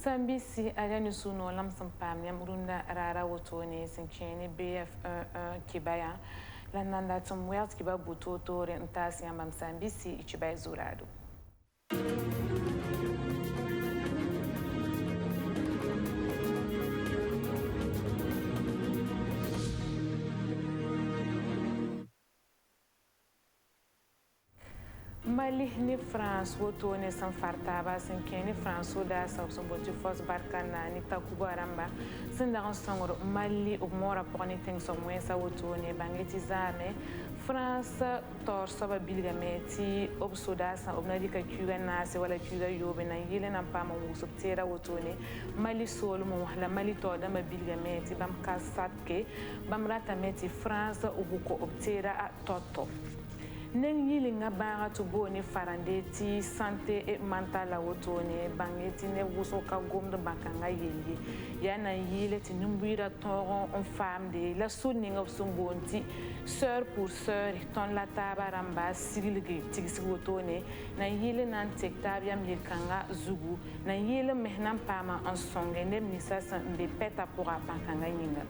Msambisi aliani suno lam sampam yam runda rara wotone sinkene BF11 kibaya la nanda tumwelt kiba butoto rentasi yam Msambisi ichiba zurado. Mali ni France woto ne san fartaba sin keni France da sa so boti fos barkana ni takuba ramba sin da songro Mali o mora poni ting so mwesa woto ne bangeti zame France tor saba bilgameti obsoda sa obnadika kuga na se wala kuga yobe na yele na pama wuso tera woto ne Mali solo mo la Mali to da ma bilgameti bam kasatke bam rata meti France o buko obtera a toto Neng yilinga banga tubo ni farandeti santé et mental la wotone bangeti ne wuso ka gomdo bakanga yeli yana yile ti numbuira toron on femme de la sunning of sumbonti sœur pour sœur ton la tabaramba sigilgi tigisi wotone na yile nan tektabia milkanga zugu na yile mehnam pama en songe ne misa san be peta pour apakanga yinga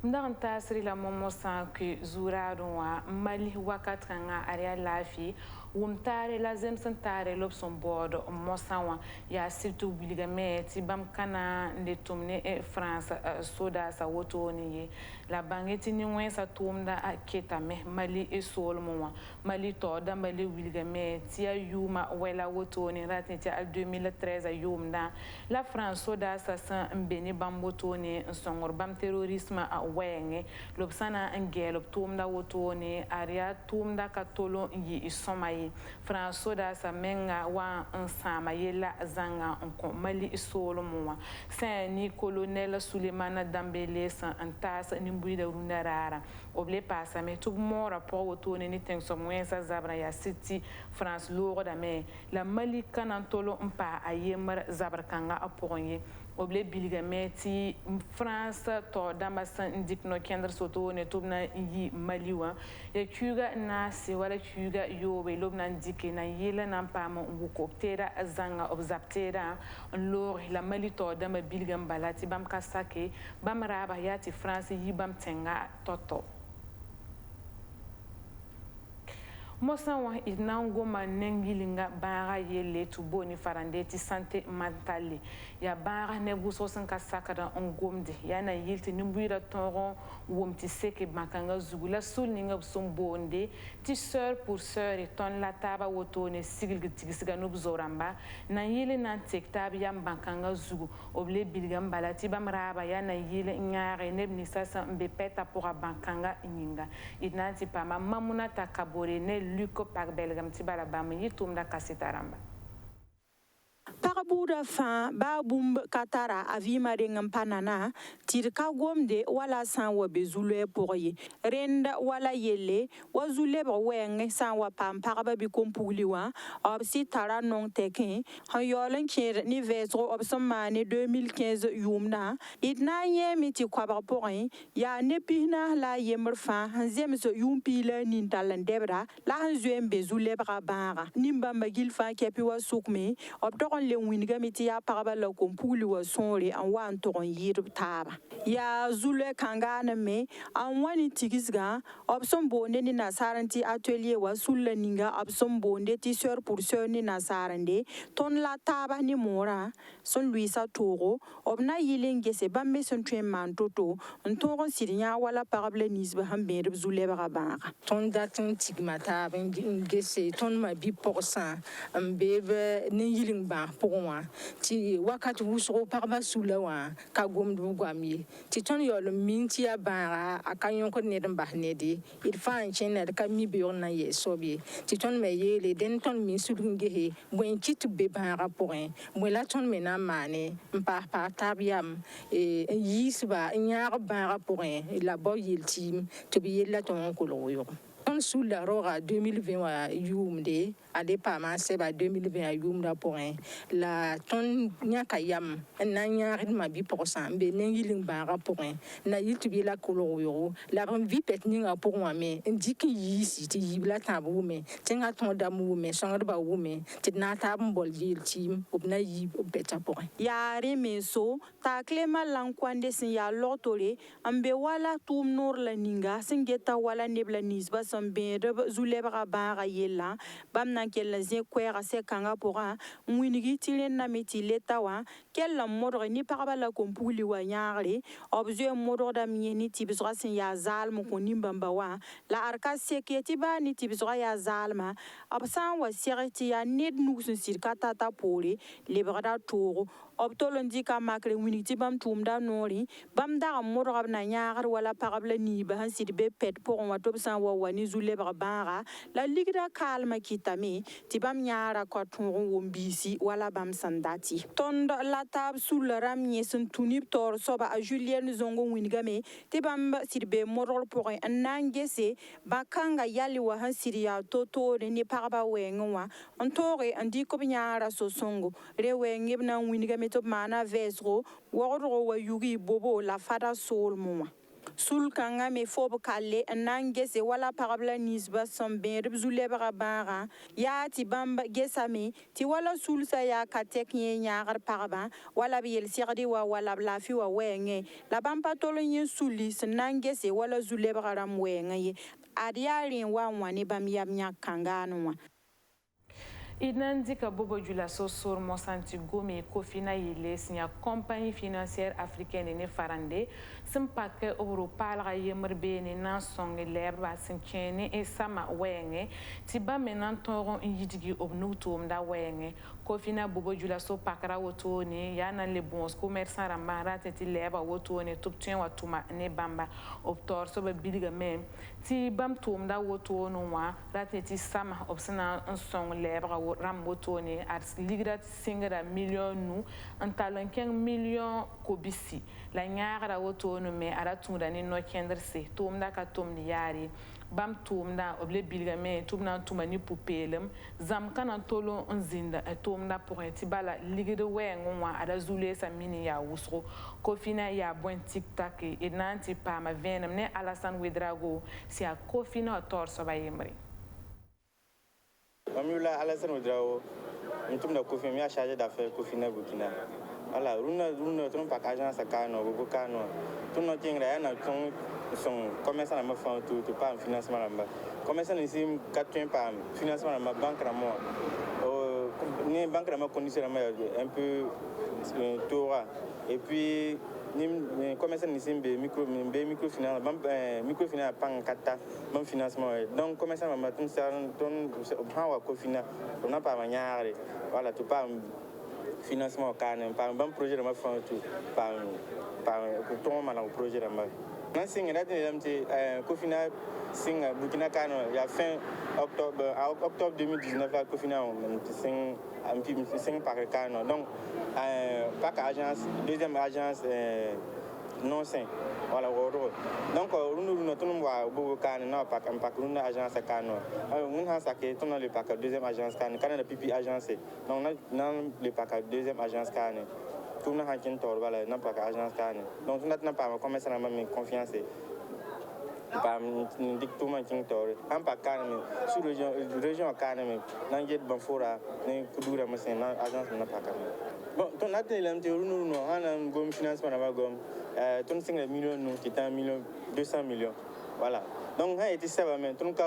Ndan tasiri la momo san que zurado wa Mali wakat kanga area lafi wumtare la zemsen tare lobson board mosawa ya surtout biligameti bam kana de tumne e France soda sa woto ni la bangeti ni wensa tumda aketa me Mali e solmo Mali to da Mali biligameti ya yuma wela woto ni rateti al 2013 yumda la France soda sa san mbeni bamboto ni songor bam terrorisme a wenge lobsana ngelo tumda woto ni area tumda katolo yi isomayi France da sa menga wa nsama yela zanga onko Mali isolo mwa ni colonel Souleymane Dambélé sa antas ni mbuida rundarara oble pasa me tub mora po woto ni ten so mwensa zabra ya city France logo da me la Mali kanantolo mpa ayemar zabra kanga aponye oble biligameti France to dambasa indikno kendra soto ne tubna yi Maliwa ya kuga na se wala kuga yobe lobna ndike na yela na pama nguko tera zanga obzaptera lor la Mali to damba bilgam balati bam kasake bam raba yati France yi bam tenga toto Mosa wa inango manengilinga bara yele tuboni farandeti santé mentale ya bara ne buso sanka sakada ongomde yana yilti nimbuira toron womti seke makanga zugula sulninga sombonde ti sœur pour sœur et ton la taba wotone sigil tigisiga nubzoramba na yele nan tektab yam bankanga zugu oble bilgam balati bamraba yana yele nyare nebni sasa mbepeta pour bankanga nyinga inanti pama mamuna takabore ne Luko Pak Belgam Tibala Bam Yitum da Kasitaramba. Parabuda fa ba bumb katara avima ringam panana tirka gomde wala san wa bezule pourye renda wala yelle wa zule ba weng san wa pam paraba bi kompuliwa obsi tara non tekin han yolen ker ni vezro obsama ne 2015 yumna idna yemi ti kwaba pourye ya ne pihna la yemr fa han zems yumpi la nin talan debra la han zuem bezule ba bara nimba magil fa kepi wa sukme le winga miti ya paraba la kompuli wa sonre an wan toron yirb taba ya zule kanga na me an wani tigisga opson bonde ni nasaranti atelier wa sulla ninga opson bonde ti sœur pour sœur ni nasarande ton la taba ni mora son luisa toro obna yilenge se bambe son tuen man toto on toron sirinya wala parable nisba hambe zule ba ba ton datin tigmata ben gese ton ma bi pourcent mbebe ni yiling ba pour ti wakati wusro parba sula wa ka gomdu gwami ti ton yol minti ya bara akanyon ko ne dan bahnedi il fa en chene ka mi be on na ye sobi ti ton me yele den ton min sulunge he bwen kit be bara point mo la ton me na mane mpa pa tabiam e yisba nyar bara point la bo yeltim to be yela ton ko lo yo on sous la rora 2020 wa yumde ale paama sɛba 2020 a yʋʋmda pʋgẽ la tõnd yãka yam n na n yãagd ma bɩ-pʋgsã n be ne yɩling bãagã pʋgẽ na yɩl tɩ bɩ la kolg weoogo la b n vɩ pɛt ninga pʋgẽ wã me n dɩk n yiisi tɩ yiib la tãab wʋme tẽngã tõog dam wʋme sõngdbã wʋme tɩ d na n taab n bɔl yeel tɩɩm b na yiib b pɛtã pʋgẽ yaa rẽ me so t'a klema la n kõande sẽn yaa log-tore n be wala tʋʋm noor la ninga sẽn geta wala neb la ninsbã sẽn bẽedb zu-lɛbgã bãagã yella bãmb na n kell n zẽ koɛɛgã sɛ-kãngã pʋgã n wingi tɩ rẽnname tɩ leta wã kell n modge ne pagba la kom-pugli wã yãagre b zoe n modgdame yẽ ne tɩbsgã sẽn yaa zaalem kõ nin-bãmba wã la ad ka sek ye tɩ baa ne tɩbsgã yaa zaalmã b sã n wa seg tɩ yaa ned nug sẽn sɩd ka tata poore lebgda toogo b tol n dɩka makre wilg tɩ bãmb tʋʋmda noorẽ bãmb dag n modga b na yãagd wala pagb la niibã sẽn sɩd be pɛt pʋgẽ wã tɩ b sã n wa ne zu-lɛbg bãaga la ligda kaalmã kɩtame tɩ bãmb yãara ka tõog n wom-biisi wala bãmb sẽn datɩ tõnd la taab sulla rãmb yẽ sẽn tũ ne b taoor soaba a Julienne Zongo wingame tɩ bãmb sɩd bee modgr pʋgẽ n na n gese bã-kãnga yale wã sẽn sɩd yaa to-toore ne pagba wɛɛngẽ wã n tooge n dɩk b yãara so-sõngo rẽ wɛɛngẽ b na n wingame tɩ b maana vɛɛsgo wogdgo wa yugi bobo la fada soolmẽ wã sul-kãngã me fob kalle n na n gese wala pagb la ninsbã sẽn bẽed b zu-lɛbgã bãagã yaa tɩ bãmb gesame tɩ wala sulsã yaa ka tɛk yẽ yãagd pagbã wala b yel-segdɩ wa wala b laafɩ wa wɛɛngẽ la bãmb pa tol n yẽ suli sẽn na n gese wala zu-lɛbgã rãmb wɛɛngẽ ye ad yaa rẽ wa n wã ne bãmb yam yãk-kãngaanẽ wã Idnandika Bobo Jula Sosor Monsanti Gome Kofina Yele Signa Compagnie Financière Africaine ne Farande Simpake Obro Palra Yemerbene Nansong Lerba Sinchene et Sama Wenge Tiba Menantoron Yidigi Obnutum da Wenge Kofina Bobo Jula So Pakra Wotone Yana Le Bons Commerçant Ramara Teti Leba Wotone Tuptien Watuma Ne Bamba Optor Sobe Biliga Mem Ti Bam Tum da Wotono Rateti Sama Obsena Nsong Lebra ram wotone at ligrat singra million nu en talon 15 million kobisi la nyaara wotone me ara tunda ni no kenderse tumda ka tumni yari bam tumda oble bilga me tumna tuma ni pupelem zam kana tolo nzinda tumda pour tibala ligide wenwa ada zule sa mini ya wusro kofina ya bon tiktak e nanti pa ma venem ne Alassane Ouedraogo si a kofina torso ba yemri Mamula Alassane Ouedraogo, nous sommes chargé d'affaires Kofina Burkina. Voilà, nous sommes pas agence à Kano, Bokano. Tout notre ingrédient, nous sommes commerçants à ma fin, tout pas en financement là-bas. Commerçants ici, 4 par financement à ma banque à moi. Une banque à ma condition un peu Torah. Et puis, nous commerçants ici, microfinance, microfinance pas en kata, bon financement. Donc, commerçants à ma tout ça, on Kofina, on n'a pas manière, voilà, tout pas financement au Canon, par un bon projet de ma fin, tout par tout le projet de ma. Non, c'est un Kofina, c'est Burkina Kano, il y a fin octobre 2019, la Kofina, c'est par le Kano. Donc, pas qu'agence, deuxième agence non sain. Voilà, donc nous avons beaucoup de agence à Kano. Nous avons le deuxième agence Kano, Canada Pipi agence. Donc nous avons le deuxième agence Kano. Tout le monde a une tour, voilà, non pas agence Kano. Donc nous n'avons pas commencé à me confiance. Pas tout le monde a une tour. En pas Kano, sous région Kano, nous avons bon fora, nous avons une agence n'a pas Kano. Bon, ton atelier nous avons un financement ton 5 millions, nous avons 200 millions. Voilà. Donc, il été ça, mais ton cas,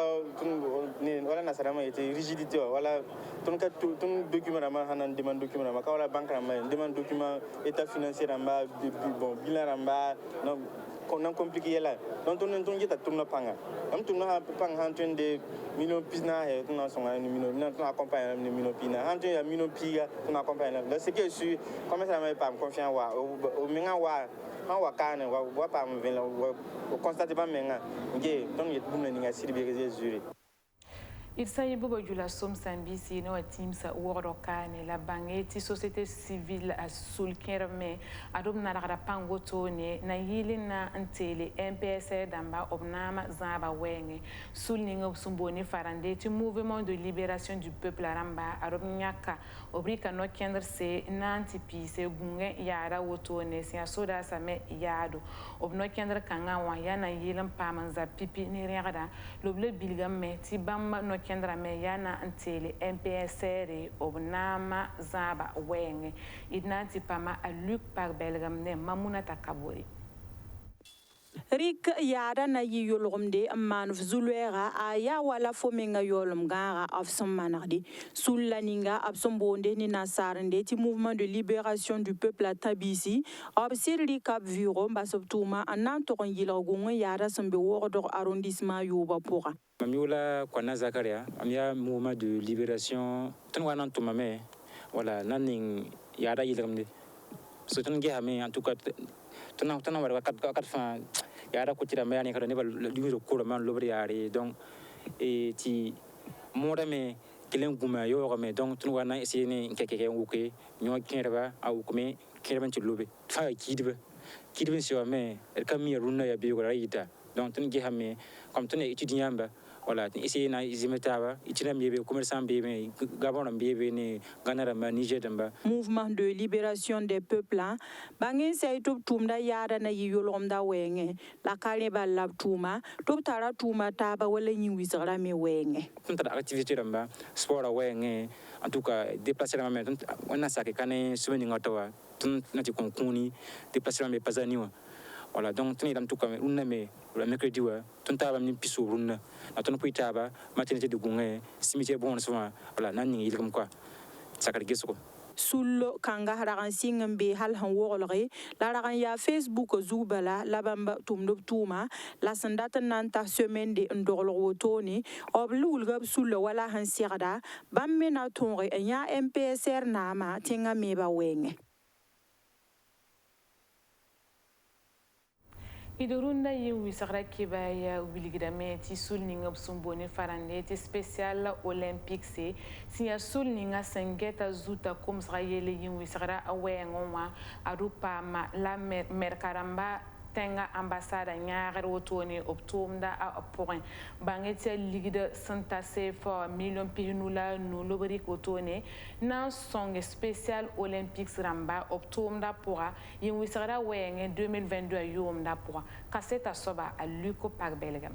voilà, naturellement, il était rigidité. Voilà, ton cas, ton document, on demande document, quand la banque demande document, état financier, bon, bilan, donc, on a compliqué là. Donc, on a tourné panga. On tourne panga, on des millions pina, on a son million, on accompagne les millions pina. On a millions pia, on accompagne. Donc, c'est que je suis, comment ça m'a pas confiant, au minga, on va carner, on va pas me venir, on constate pas maintenant. Ok, donc il y a beaucoup de gens qui sont jurés. Il s'agit de la somme sambisi no team sa worokane la bangeti société civile a sulkerme adom na la pango tone na yili na antele MPS damba obnama zaba wenge sulninga sumboni farande ti mouvement de libération du peuple aramba adom nyaka obrika no kender se nanti pise gunge yara wotone sia soda same yado obno kender kanga wa yana yilan pamanza pipi ni rega loble bilgamme ti bamba no kendra me yana antele MPSR obnama zaba wenge idnati pama a Luc par belgam ne mamuna takabori Rik yada na yi yolomde manuf zulwera a ya wala fomenga yolom gara af sommanardi sullaninga absombonde ni nasarende ti mouvement de libération du peuple à Tabisi obsirli cap viro basoptuma anan to yilgonga yada sombe wordor arrondissement yoba pora Mamiola Kwana Zakaria, amia mouvement de libération, tanwana tumame, voilà, naning yada yilgamde. So tangi hame en tout cas tanana wara kat fin yada ko tira me ani kada ne ba lumiro ko man lobri yari donc et ti modame kelen guma yo me donc tanwana essayer ne keke wuke nyo kinreba au kuma kinreba ti lobe fa kidbe si me el kami runa ya bi ko rayita donc tangi hame comme tan étudiant ba voilà ici na izimetaba itina miebe commerçant bebe gabon bebe ni ganara ma Niger damba mouvement de libération des peuples bangin say top tumda yada na yolomda wenge la kale ba lab tuma top tara tuma taba wala nyi wisara me wenge tunta activité damba sport wenge en tout cas déplacement mais on a ça que kané souvenir ngatawa tun na ti konkuni déplacement mais pas aniwa voilà donc tuni dam tout comme on me le mercredi wa tunta ni piso runna na ton puitaba maternité de gunge cimetière bon souvent voilà nan ni ilgum quoi sakar gesko sullo kanga haragan singam hal han wogolre la ragan ya Facebook zubala la bamba tumdo tuma la sandata nanta semaine de ndoglo wotoni oblul gab sullo wala han sirda bamme na tonre nya MPSR nama tinga meba wenge idorunda yi wisara kibaya wiligidame ti sulninga sumboni farande ti spécial olympique se siya sulninga sengeta zuta komsra yele yi wisara awengonwa arupa ma la merkaramba tenga ambassade nyaare wotoni optomda a point bangetia ligide santa se for million pinula no lobri wotoni na song spécial olympiques ramba optomda pour yin wisara wenge 2022 yomda pour kaseta soba a Luco par Belgium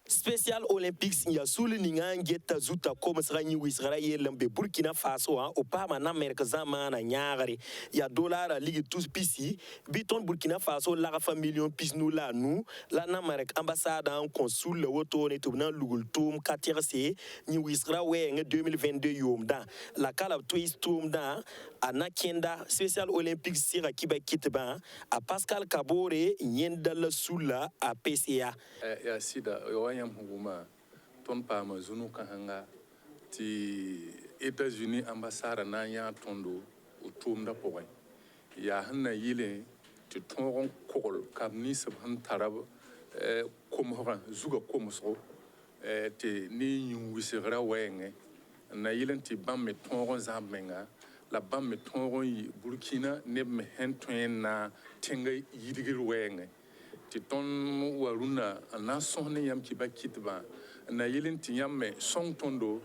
Special Olympics ya sulu ninga ngeta zuta koma sranyi wisra yelambe Burkina Faso o pama na Amerika zama na nyagare ya dollar ligi tous pisi biton Burkina Faso la fa million pis nous la nous la na Amerika ambassade en consul le woto ne tubna lugul tum katirse ni wisra we en 2022 yomda la kala twist tum da ana kenda Special Olympics sira kiba kitba a Pascal Kabore nyenda la sula a PCA ya sida yam huguma ton pa ma zunu kahanga ti États-Unis ambassade na ya tondo utum da poy ya hanna yile ti tongon kokol kam ni sab han tarab kom horan zuga kom so ti ni yu wisira wenge na yilen ti bamme tongon zamenga la bamme tongon yi Burkina ne me hentwen na tenga yidigir wenge ti ton waruna na sonne yam ki bakitba na yelin ti yamme son tondo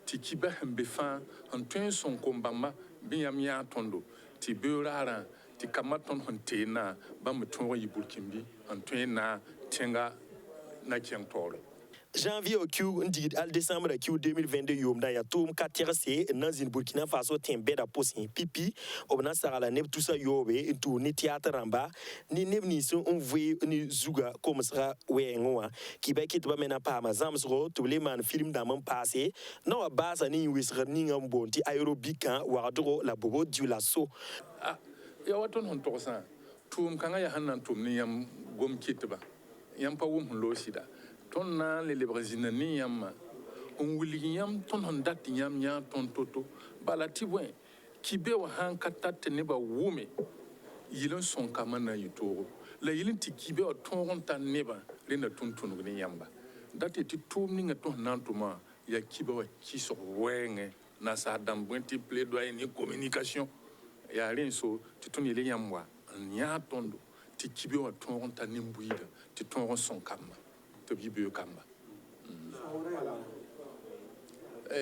ti kiba hambe fa antwen son kombama bi yam ya tondo ti beurara ti kamaton hontena bam ton yi Burkimbi antwen na tenga na kiantoro janvier au Q ndi al décembre Q 2022 yomda ya tum katirse nanzin Burkina Faso tembe da posin pipi obna sala neb tout ça yobe into ni théâtre ramba ni neb ni so on voye ni zuga comme ça wengoa ki ba kit ba mena pa ma zamsro to le man film da man passé no basa ni wisra ni ngambonti aérobic wa dro la bobo du lasso ya waton hon to sa tum kanga ya hanan tum ni yam gom kitba yam pa wum lo sida ton na le lebrazina ni yamma on wuli yam ton hon dat yam nya ton toto balati bwen ki be wa han katat ne ba wume yilon son kamana yutoro la yilin ti ki be o ton ta ne ba rena tuntunu ni yamba dati ti tum ninga to nantuma ya kiba ki so wenge na sa dam bonti plaidoyer ni communication ya rien so ti tun yele yamwa nya tondo ti kibe wa ton ta nimbuida ti ton son kamba to bibe kamba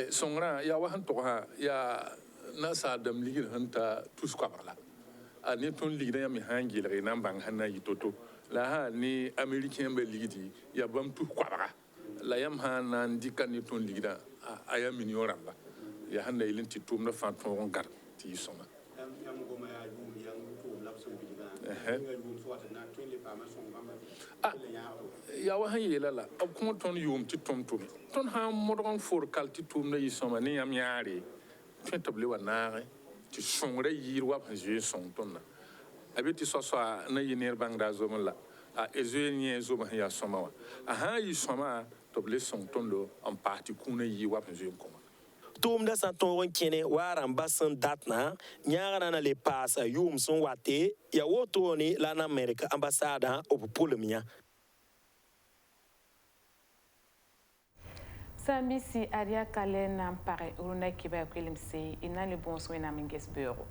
songra ya wa han to ha ya na sa dam ligir hanta tous kwa bala ani ton ligida ya mi hangi le na bang hanna yitoto la ha ni américain be ligidi ya bam tu kwa bala la yam ha na ndika ni ton ligida aya minio ramba ya hanna ilin ti tum na fan ton gar ti soma ya wa han yela la ab kuma ton yum ti tom tom ton ha modon for kal ti tum na yisoma ni yam yaare tin table wa naare ti songre yir wa pan je song ton na abi ti so na yiner bangda zo la a ezo ni zo ma ya soma wa a ha yi soma table song ton do en parti kuna yi wa pan je ko Tom da san ton kene waran basan datna nyara na le pasa yum son wate ya woto ni la na America ambassada o polomia Sambisi aria kale na mpare uruna kiba kwelimse ina le bon soin na minges bureau.